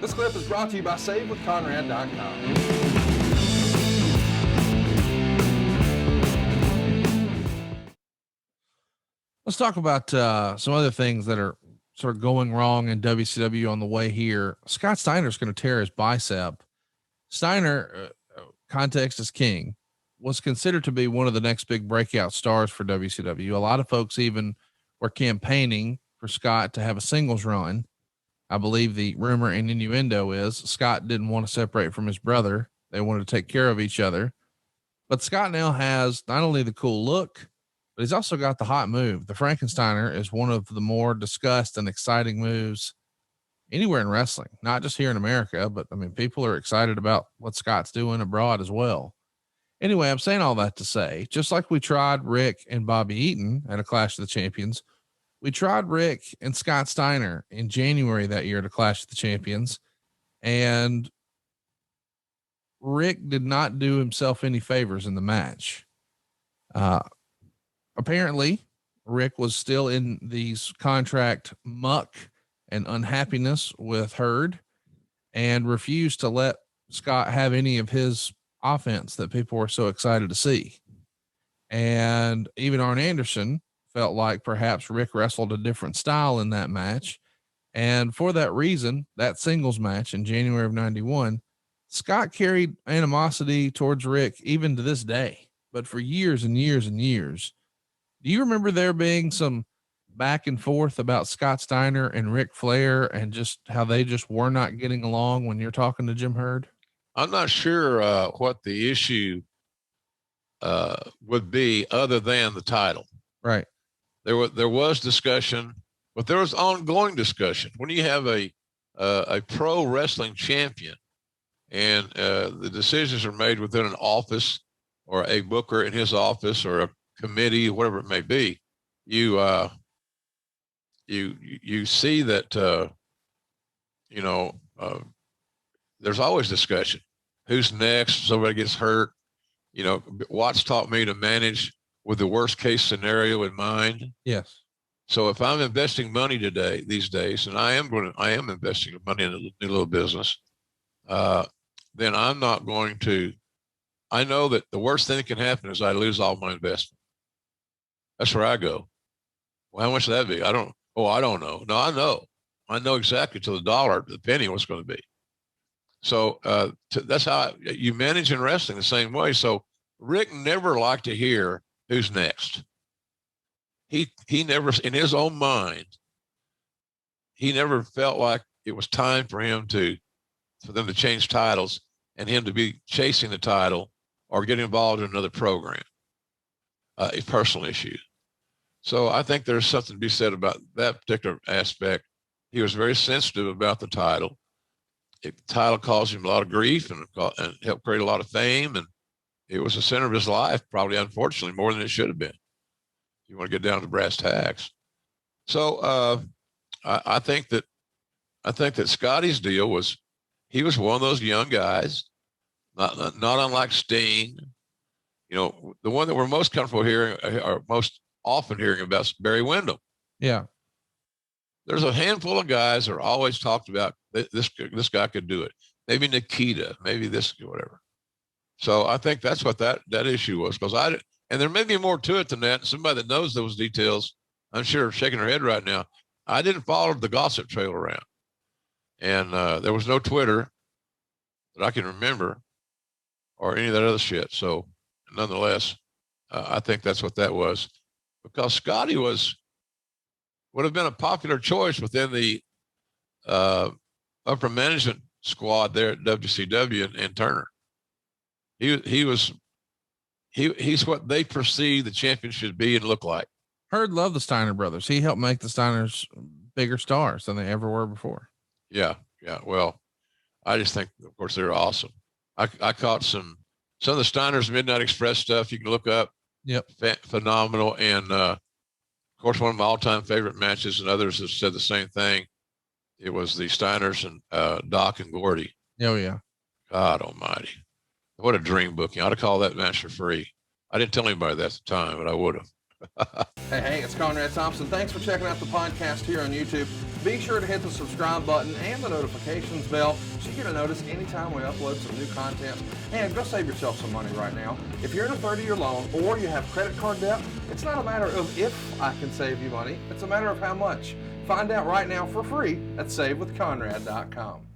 This clip is brought to you by SaveWithConrad.com. Let's talk about some other things that are sort of going wrong in WCW on the way here. Scott Steiner's going to tear his bicep. Steiner, context is king, was considered to be one of the next big breakout stars for WCW. A lot of folks even were campaigning for Scott to have a singles run. I believe the rumor and innuendo is Scott didn't want to separate from his brother. They wanted to take care of each other. But Scott now has not only the cool look, but he's also got the hot move. The Frankensteiner is one of the more discussed and exciting moves anywhere in wrestling, not just here in America, but I mean, people are excited about what Scott's doing abroad as well. Anyway, I'm saying all that to say, just like we tried Rick and Bobby Eaton at a Clash of the Champions, we tried Rick and Scott Steiner in January that year at a Clash of the Champions, and Rick did not do himself any favors in the match. Apparently Rick was still in these contract muck and unhappiness with Hurd and refused to let Scott have any of his offense that people were so excited to see. And even Arn Anderson felt like perhaps Rick wrestled a different style in that match. And for that reason, that singles match in January of 91, Scott carried animosity towards Rick even to this day, but for years and years and years. Do you remember there being some back and forth about Scott Steiner and Ric Flair and just how they just were not getting along when you're talking to Jim Hurd? I'm not sure what the issue would be other than the title. Right. There was discussion, but there was ongoing discussion. When you have a pro wrestling champion and the decisions are made within an office or a booker in his office or a committee, whatever it may be, you see that there's always discussion. Who's next? Somebody gets hurt. Watts taught me to manage with the worst case scenario in mind. Yes. So if I'm investing money these days, and I am investing money in a new little business, then I'm not going to. I know that the worst thing that can happen is I lose all my investment. That's where I go. Well, how much would that be? I don't know. No, I know. I know exactly to the dollar, to the penny, what's going to be. So that's how you manage in wrestling the same way. So Rick never liked to hear who's next. He never, in his own mind, he never felt like it was time for them to change titles and him to be chasing the title or get involved in another program, a personal issue. So I think there's something to be said about that particular aspect. He was very sensitive about the title. The title caused him a lot of grief and helped create a lot of fame. And it was the center of his life, probably, unfortunately, more than it should have been. You want to get down to brass tacks. So I think that Scotty's deal was, he was one of those young guys, not unlike Sting. The one that we're most comfortable hearing or most often hearing about is Barry Windham. Yeah. There's a handful of guys that are always talked about. This guy could do it. Maybe Nikita, maybe this, whatever. So I think that's what that issue was, because and there may be more to it than that. Somebody that knows those details, I'm sure, shaking her head right now. I didn't follow the gossip trail around, and there was no Twitter that I can remember or any of that other shit. So nonetheless, I think that's what that was, because Scotty would have been a popular choice within the upper management squad there at WCW and Turner. He's what they perceive the champion should be and look like. Hurd loved the Steiner brothers. He helped make the Steiners bigger stars than they ever were before. Yeah. Well, I just think, of course, they're awesome. I caught some of the Steiners Midnight Express stuff you can look up. Yep. Phenomenal. And of course, one of my all-time favorite matches, and others have said the same thing, it was the Steiners and Doc and Gordy. Oh, yeah. God almighty. What a dream booking. I ought to call that match for free. I didn't tell anybody that at the time, but I would have. Hey, it's Conrad Thompson. Thanks for checking out the podcast here on YouTube. Be sure to hit the subscribe button and the notifications bell so you get a notice anytime we upload some new content. And go save yourself some money right now. If you're in a 30-year loan or you have credit card debt, it's not a matter of if I can save you money, it's a matter of how much. Find out right now for free at SaveWithConrad.com.